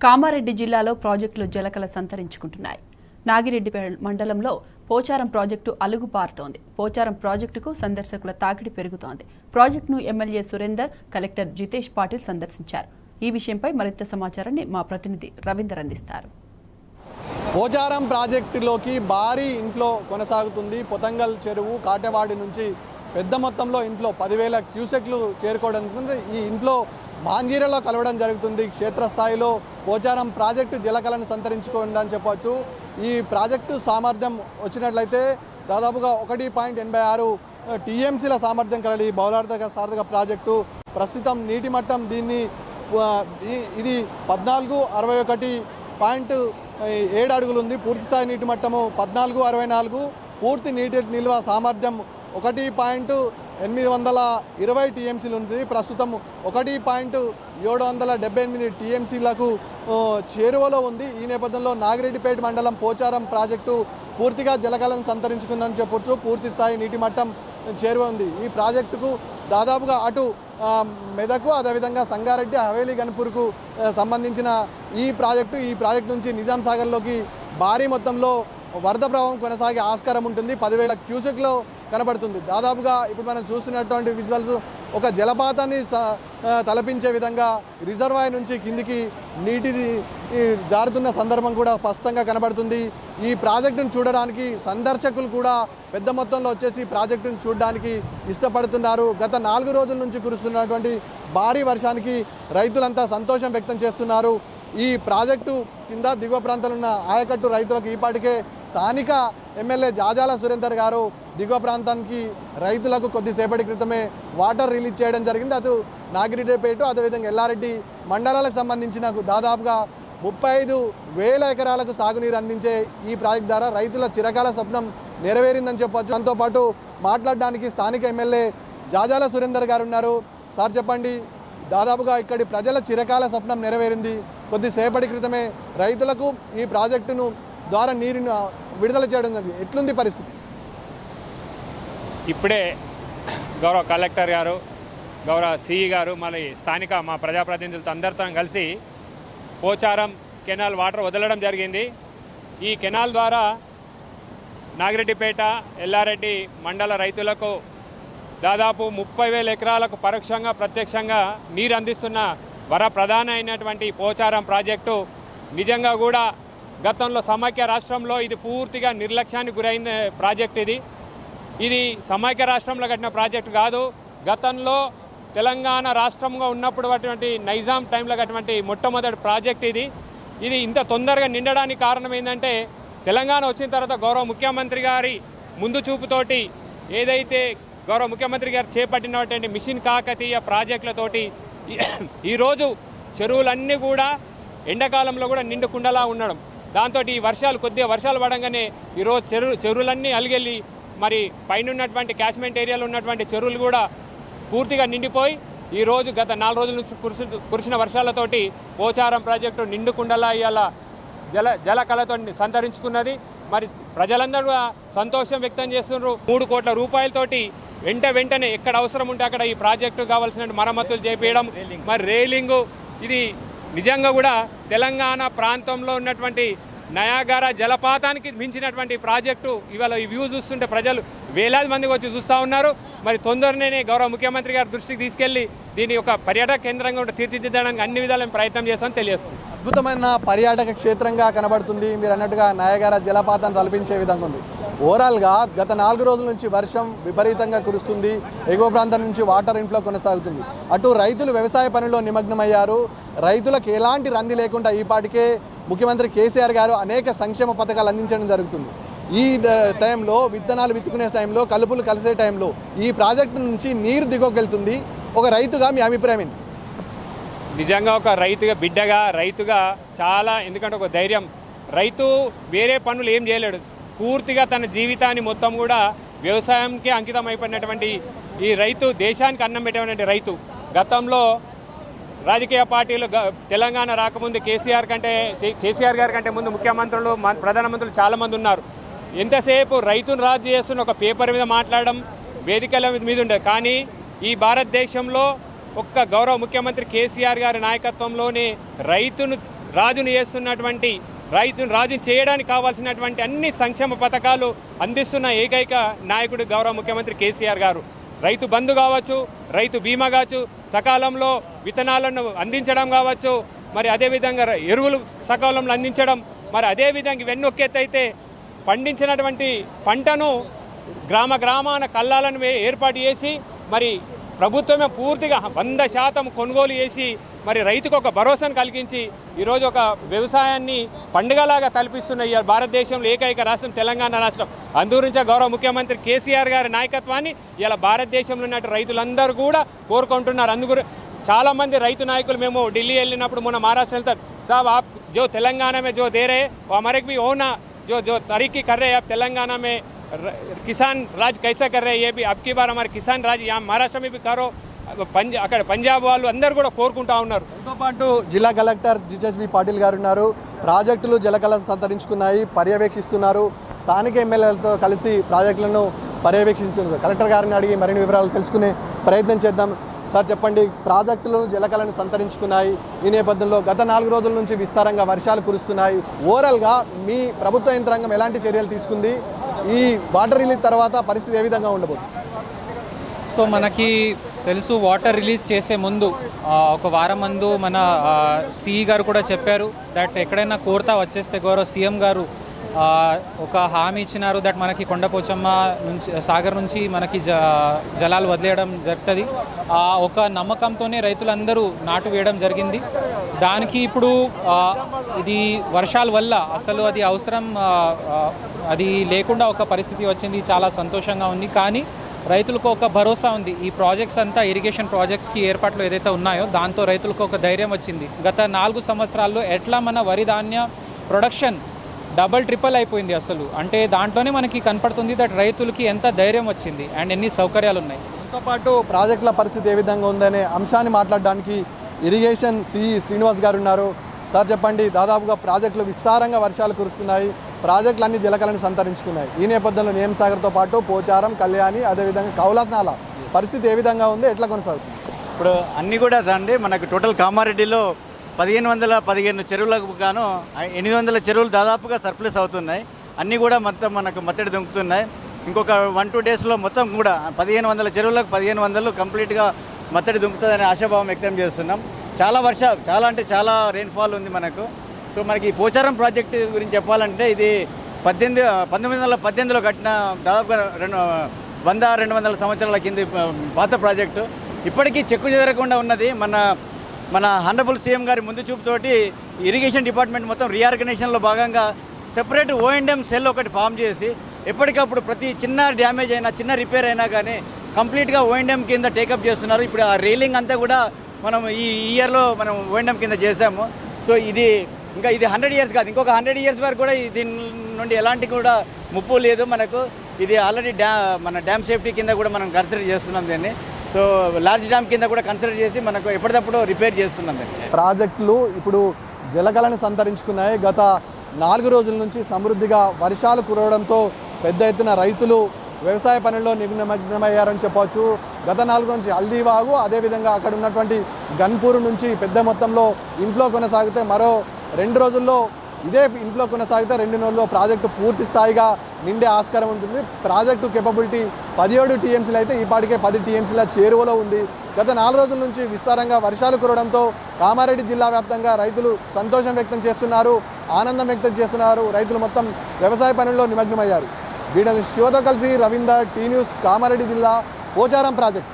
కామారెడ్డి జిల్లాలో ప్రాజెక్టులు జలకల సంతరించుకుంటున్నాయి. నాగిరెడ్డిపేట మండలంలో పోచారం ప్రాజెక్టు అలుగుపారుతోంది. పోచారం ప్రాజెక్టుకు సందర్శకుల తాకిడి పెరుగుతోంది. ప్రాజెక్టును ఎమ్మెల్యే సురేందర్, కలెక్టర్ జితేష్ పాటిల్ సందర్శించారు. ఈ విషయంపై మరింత సమాచారాన్ని మా ప్రతినిధి రవీందర్ అందిస్తారు. పోచారం ప్రాజెక్టులోకి భారీ ఇంట్లో కొనసాగుతుంది. పొతంగల్ చెరువు కాటెవాడి నుంచి పెద్ద మొత్తంలో ఇంట్లో 10,000 క్యూసెక్లు చేరుకోవడం. ఈ ఇంట్లో మాంజీరలో కలవడం జరుగుతుంది. క్షేత్రస్థాయిలో పోచారం ప్రాజెక్టు జలకలను సంతరించుకోవడం చెప్పవచ్చు. ఈ ప్రాజెక్టు సామర్థ్యం వచ్చినట్లయితే దాదాపుగా 1.86 టీఎంసీల సామర్థ్యం కలిగి బహుళార్థక సార్థక ప్రాజెక్టు. ప్రస్తుతం నీటి మట్టం ఇది 1461.7 అడుగులు ఉంది. పూర్తిస్థాయి నీటి మట్టము 1464. పూర్తి నీటి నిల్వ సామర్థ్యం 1.820 టీఎంసీలు ఉంది. ప్రస్తుతం 1.778 టీఎంసీలకు చేరువలో ఉంది. ఈ నేపథ్యంలో నాగిరెడ్డిపేట మండలం పోచారం ప్రాజెక్టు పూర్తిగా జలకలను సంతరించుకుందని చెప్పొచ్చు. పూర్తి స్థాయి నీటి మట్టం చేరువ ఉంది. ఈ ప్రాజెక్టుకు దాదాపుగా అటు మెదకు, అదేవిధంగా సంగారెడ్డి, హవేలీ, గన్పూర్కు సంబంధించిన ఈ ప్రాజెక్టు నుంచి నిజాం సాగర్లోకి భారీ మొత్తంలో వరద ప్రవాహం కొనసాగే ఆస్కారం ఉంటుంది. 10,000 క్యూసెక్లో కనబడుతుంది. దాదాపుగా ఇప్పుడు మనం చూస్తున్నటువంటి విజువల్స్ ఒక జలపాతాన్ని తలపించే విధంగా రిజర్వాయర్ నుంచి కిందికి నీటిని జారుతున్న సందర్భం కూడా స్పష్టంగా కనబడుతుంది. ఈ ప్రాజెక్టును చూడడానికి సందర్శకులు కూడా పెద్ద మొత్తంలో వచ్చేసి ప్రాజెక్టును చూడడానికి ఇష్టపడుతున్నారు. గత 4 రోజుల నుంచి కురుస్తున్నటువంటి భారీ వర్షానికి రైతులంతా సంతోషం వ్యక్తం చేస్తున్నారు. ఈ ప్రాజెక్టు కింద దిగువ ప్రాంతాల్లో ఉన్న ఆయకట్టు రైతులకు ఈపాటికే స్థానిక ఎమ్మెల్యే జాజాల సురేందర్ గారు దిగువ ప్రాంతానికి రైతులకు కొద్దిసేపటి క్రితమే వాటర్ రిలీజ్ చేయడం జరిగింది. అటు నాగిరెడ్డిపేట, అదేవిధంగా ఎల్లారెడ్డి మండలాలకు సంబంధించిన దాదాపుగా 35,000 ఎకరాలకు సాగునీరు అందించే ఈ ప్రాజెక్టు ద్వారా రైతుల చిరకాల స్వప్నం నెరవేరిందని చెప్పొచ్చు. దాంతో పాటు మాట్లాడడానికి స్థానిక ఎమ్మెల్యే జాజాల సురేందర్ గారు ఉన్నారు. సార్ చెప్పండి, దాదాపుగా ఇక్కడి ప్రజల చిరకాల స్వప్నం నెరవేరింది. కొద్దిసేపటి క్రితమే రైతులకు ఈ ప్రాజెక్టును ద్వారా నీరును విడుదల చేయడం జరిగింది. ఎట్లుంది పరిస్థితి? ఇప్పుడే గౌరవ కలెక్టర్ గారు, గౌరవ సిఈ గారు, మళ్ళీ స్థానిక మా ప్రజాప్రతినిధులతో అందరితో కలిసి పోచారం కెనాల్ వాటర్ వదలడం జరిగింది. ఈ కెనాల్ ద్వారా నాగిరెడ్డిపేట, ఎల్లారెడ్డి మండల రైతులకు దాదాపు 30,000 ఎకరాలకు పరోక్షంగా ప్రత్యక్షంగా నీరు అందిస్తున్న ప్రధాన అయినటువంటి పోచారం ప్రాజెక్టు నిజంగా కూడా గతంలో సమైక్య రాష్ట్రంలో ఇది పూర్తిగా నిర్లక్ష్యానికి గురైన ప్రాజెక్ట్. ఇది సమైక్య రాష్ట్రంలో కట్టిన ప్రాజెక్టు కాదు. గతంలో తెలంగాణ రాష్ట్రంగా ఉన్నప్పుడు అటువంటి నైజాం టైంలో కట్టినటువంటి మొట్టమొదటి ప్రాజెక్ట్ ఇది ఇంత తొందరగా నిండడానికి కారణం ఏంటంటే తెలంగాణ వచ్చిన తర్వాత గౌరవ ముఖ్యమంత్రి గారి ముందు చూపుతోటి ఏదైతే గౌరవ ముఖ్యమంత్రి గారు చేపట్టినటువంటి మిషన్ కాకతీయ ప్రాజెక్టులతోటి ఈరోజు చెరువులన్నీ కూడా ఎండాకాలంలో కూడా నిండుకుండలా ఉండడం, దాంతో ఈ కొద్దిగా వర్షాలు పడంగానే ఈరోజు చెరువులన్నీ అలిగెళ్ళి మరి పైన ఉన్నటువంటి క్యాచ్మెంట్ ఏరియాలో ఉన్నటువంటి చెరువులు కూడా పూర్తిగా నిండిపోయి ఈరోజు గత 4 రోజుల నుంచి కురిసిన వర్షాలతోటి పోచారం ప్రాజెక్టు నిండుకుండలా ఇవాళ జలకళతో సంతరించుకున్నది. మరి ప్రజలందరూ సంతోషం వ్యక్తం చేస్తున్నారు. 3 కోట్ల రూపాయలతోటి వెంటనే ఎక్కడ అవసరం ఉంటే అక్కడ ఈ ప్రాజెక్టు కావాల్సిన మరమ్మతులు చేపించడం, మరి రైలింగు, ఇది నిజంగా కూడా తెలంగాణ ప్రాంతంలో ఉన్నటువంటి నయాగారా జలపాతానికి మించినటువంటి ప్రాజెక్టు. ఇవాళ ఈ వ్యూ చూస్తుంటే ప్రజలు వేలాది మందికి వచ్చి చూస్తూ ఉన్నారు. మరి తొందరనే గౌరవ ముఖ్యమంత్రి గారి దృష్టికి తీసుకెళ్లి దీని ఒక పర్యాటక కేంద్రంగా తీర్చిదిద్దడానికి అన్ని విధాల ప్రయత్నం చేస్తామని తెలియజేస్తుంది. అద్భుతమైన పర్యాటక క్షేత్రంగా కనబడుతుంది. మీరు అన్నట్టుగా నయాగారా జలపాతం తలపించే విధంగా ఉంది. ఓవరాల్గా గత 4 రోజుల నుంచి వర్షం విపరీతంగా కురుస్తుంది. ఎగువ ప్రాంతం నుంచి వాటర్ ఇన్ఫ్లో కొనసాగుతుంది. అటు రైతులు వ్యవసాయ పనుల్లో నిమగ్నమయ్యారు. రైతులకు ఎలాంటి రంది లేకుండా ఈపాటికే ముఖ్యమంత్రి కేసీఆర్ గారు అనేక సంక్షేమ పథకాలు అందించడం జరుగుతుంది. ఈ టైంలో విత్తనాలు విత్తుకునే టైంలో, కలుపులు కలిసే టైంలో ఈ ప్రాజెక్టు నుంచి నీరు దిగోకెళ్తుంది. ఒక రైతుగా మీ అభిప్రాయం ఏంటి? నిజంగా ఒక రైతుగా చాలా, ఎందుకంటే ఒక ధైర్యం. రైతు వేరే పనులు ఏం చేయలేడు. పూర్తిగా తన జీవితాన్ని మొత్తం కూడా వ్యవసాయంకి అంకితం అయిపోయినటువంటి ఈ రైతు దేశానికి అన్నం పెట్టేటువంటి రైతు. గతంలో రాజకీయ పార్టీలు తెలంగాణ రాకముందు కేసీఆర్ గారి కంటే ముందు ముఖ్యమంత్రులు, ప్రధానమంత్రులు చాలామంది ఉన్నారు. ఎంతసేపు రైతును రాజు చేస్తున్న ఒక పేపర్ మీద మాట్లాడడం, వేదికల మీద ఉండేది. కానీ ఈ భారతదేశంలో ఒక్క గౌరవ ముఖ్యమంత్రి కేసీఆర్ గారి నాయకత్వంలోనే రాజును చేస్తున్నటువంటి రాజును చేయడానికి కావాల్సినటువంటి అన్ని సంక్షేమ పథకాలు అందిస్తున్న ఏకైక నాయకుడు గౌరవ ముఖ్యమంత్రి కేసీఆర్ గారు. రైతు బంధు కావచ్చు, రైతు బీమా కావచ్చు, సకాలంలో విత్తనాలను అందించడం కావచ్చు, మరి అదేవిధంగా ఎరువులు సకాలంలో అందించడం, మరి అదేవిధంగా ఇవన్నీ ఒక్కెత్తైతే పండించినటువంటి పంటను గ్రామాన కల్లాలను ఏర్పాటు చేసి మరి ప్రభుత్వమే పూర్తిగా 100% కొనుగోలు చేసి మరి రైతుకు ఒక భరోసాను కలిగించి ఈరోజు ఒక వ్యవసాయాన్ని పండుగలాగా తలపిస్తున్న ఈ భారతదేశంలో ఏకైక రాష్ట్రం తెలంగాణ రాష్ట్రం. అందుగురించే గౌరవ ముఖ్యమంత్రి కేసీఆర్ గారి నాయకత్వాన్ని ఇలా భారతదేశంలో ఉన్న రైతులందరూ కూడా కోరుకుంటున్నారు. అందుగురి చాలామంది రైతు నాయకులు మేము ఢిల్లీ వెళ్ళినప్పుడు మొన్న మహారాష్ట్ర వెళ్తారు, సాబ్ ఆప్ జో తెలంగాణ మే జో దే రే हमारे भी हो ना जो तरक्की कर रहे हैं आप तेलंगाना में किसान राज कैसा कर रहे हैं, ये भी अब की बार हमारे किसान राज यहाँ महाराष्ट्र में भी करो, అక్కడ పంజాబ్ వాళ్ళు అందరూ కూడా కోరుకుంటా ఉన్నారు. దీంతో పాటు జిల్లా కలెక్టర్ జిజెస్వి పాటిల్ గారు ఉన్నారు. ప్రాజెక్టులు జలకళను సంతరించుకున్నాయి, పర్యవేక్షిస్తున్నారు. స్థానిక ఎమ్మెల్యేలతో కలిసి ప్రాజెక్టులను పర్యవేక్షించున్నారు. కలెక్టర్ గారిని అడిగి మరిన్ని వివరాలు తెలుసుకునే ప్రయత్నం చేద్దాం. సార్ చెప్పండి, ప్రాజెక్టులు జలకళను సంతరించుకున్నాయి. ఈ నేపథ్యంలో గత 4 రోజుల నుంచి విస్తారంగా వర్షాలు కురుస్తున్నాయి. ఓవరాల్గా మీ ప్రభుత్వ యంత్రాంగం ఎలాంటి చర్యలు తీసుకుంది? ఈ వాటర్ రిలీజ్ తర్వాత పరిస్థితి ఏ విధంగా ఉండబోతుంది? సో మనకి తెలుసు, వాటర్ రిలీజ్ చేసే ముందు ఒక వారం ముందు మన సిఈ గారు కూడా చెప్పారు దట్ ఎక్కడైనా కోరతా వచ్చేస్తే గౌరవ సీఎం గారు ఒక హామీ ఇచ్చినారు దట్ మనకి కొండపోచమ్మ నుంచి సాగర్ నుంచి మనకి జలాలు వదిలేయడం జరుగుతుంది. ఒక నమ్మకంతోనే రైతులందరూ నాటు వేయడం జరిగింది. దానికి ఇప్పుడు ఇది వర్షాల వల్ల అసలు అది అవసరం అది లేకుండా ఒక పరిస్థితి వచ్చింది. చాలా సంతోషంగా ఉంది. కానీ రైతులకు ఒక భరోసా ఉంది. ఈ ప్రాజెక్ట్స్ అంతా ఇరిగేషన్ ప్రాజెక్ట్స్కి ఏర్పాట్లు ఏదైతే ఉన్నాయో దాంతో రైతులకు ఒక ధైర్యం వచ్చింది. గత 4 సంవత్సరాల్లో ఎట్లా మన వరి ధాన్య ప్రొడక్షన్ డబల్ ట్రిపుల్ అయిపోయింది అసలు. అంటే దాంట్లోనే మనకి కనపడుతుంది దట్ రైతులకి ఎంత ధైర్యం వచ్చింది అండ్ ఎన్ని సౌకర్యాలు ఉన్నాయి. దీంతో పాటు ప్రాజెక్టుల పరిస్థితి ఏ విధంగా ఉందనే అంశాన్ని మాట్లాడడానికి ఇరిగేషన్ సిఈ శ్రీనివాస్ గారు ఉన్నారు. సార్ చెప్పండి, దాదాపుగా ప్రాజెక్టులు విస్తారంగా వర్షాలు కురుస్తున్నాయి, ప్రాజెక్టులు అన్ని జలకళను సంతరించుకున్నాయి. ఈ నేపథ్యంలో నియంసాగర్తో పాటు పోచారం, కళ్యాణి, అదేవిధంగా కౌలత్నాల పరిస్థితి ఏ విధంగా ఉంది, ఎట్లా కొనసాగుతుంది? ఇప్పుడు అన్నీ కూడా అండి మనకు టోటల్ కామారెడ్డిలో 1515 చెరువులకు గాను 800 చెరువులు దాదాపుగా సర్ప్లస్ అవుతున్నాయి. అన్నీ కూడా మొత్తం మనకు మత్తడి దుంకుతున్నాయి. ఇంకొక 1-2 డేస్లో మొత్తం కూడా 1500 చెరువులకు 1500 కంప్లీట్గా మత్తడి దుంకుతుందనే ఆశాభావం వ్యక్తం చేస్తున్నాం. చాలా వర్షాలు, చాలా రెయిన్ఫాల్ ఉంది మనకు. సో మనకి ఈ పోచారం ప్రాజెక్టు గురించి చెప్పాలంటే ఇది 1918లో కట్టిన దాదాపుగా 100-200 సంవత్సరాల కింద పాత ప్రాజెక్టు. ఇప్పటికీ చెక్కు చెదరకుండా ఉన్నది. మన హానరబుల్ సీఎం గారి ముందు చూపుతోటి ఇరిగేషన్ డిపార్ట్మెంట్ మొత్తం రీఆర్గనైజేషన్లో భాగంగా సెపరేట్ O&M సెల్ ఒకటి ఫామ్ చేసి ఎప్పటికప్పుడు ప్రతి చిన్న డ్యామేజ్ అయినా, చిన్న రిపేర్ అయినా కానీ కంప్లీట్గా O&M కింద టేకప్ చేస్తున్నారు. ఇప్పుడు ఆ రైలింగ్ అంతా కూడా మనం ఈ ఇయర్లో మనం O&M కింద చేసాము. సో ఇది 100 ఇయర్స్ కాదు, ఇంకొక 100 ఇయర్స్ వరకు కూడా దీని నుండి ఎలాంటి కూడా ముప్పు లేదు మనకు. ఇది ఆల్రెడీ మన డ్యామ్ సేఫ్టీ కింద కూడా మనం కన్సిడర్ చేస్తున్నాం దీన్ని. సో లార్జ్ డ్యామ్ కింద కూడా కన్సిడర్ చేసి మనకు ఎప్పటికప్పుడు రిపేర్ చేస్తున్నాం దీన్ని. ప్రాజెక్టులు ఇప్పుడు జలకళను సంతరించుకున్నాయి. గత 4 రోజుల నుంచి సమృద్ధిగా వర్షాలు కురవడంతో పెద్ద ఎత్తున రైతులు వ్యవసాయ పనుల్లో నిమగ్నమయ్యారని చెప్పవచ్చు. గత 4 రోజుల నుంచి హల్దీవాగు, అదేవిధంగా అక్కడ ఉన్నటువంటి గన్పూర్ నుంచి పెద్ద మొత్తంలో ఇన్ఫ్లో కొనసాగితే మరో 2 రోజుల్లో ఇదే ఇన్ఫ్లో కొనసాగితే 2 నెలల్లో ప్రాజెక్టు పూర్తి స్థాయిగా నిండే ఆస్కారం ఉంటుంది. ప్రాజెక్టు కేపబిలిటీ 17 టీఎంసీలు అయితే ఈపాటికే 10 టీఎంసీల చేరువలో ఉంది. గత 4 రోజుల నుంచి విస్తారంగా వర్షాలు కురవడంతో కామారెడ్డి జిల్లా వ్యాప్తంగా రైతులు సంతోషం వ్యక్తం చేస్తున్నారు, ఆనందం వ్యక్తం చేస్తున్నారు. రైతులు మొత్తం వ్యవసాయ పనుల్లో నిమగ్నమయ్యారు. వీడియో శివతో కలిసి రవీందర్, టీ న్యూస్, కామారెడ్డి జిల్లా పోచారం ప్రాజెక్ట్.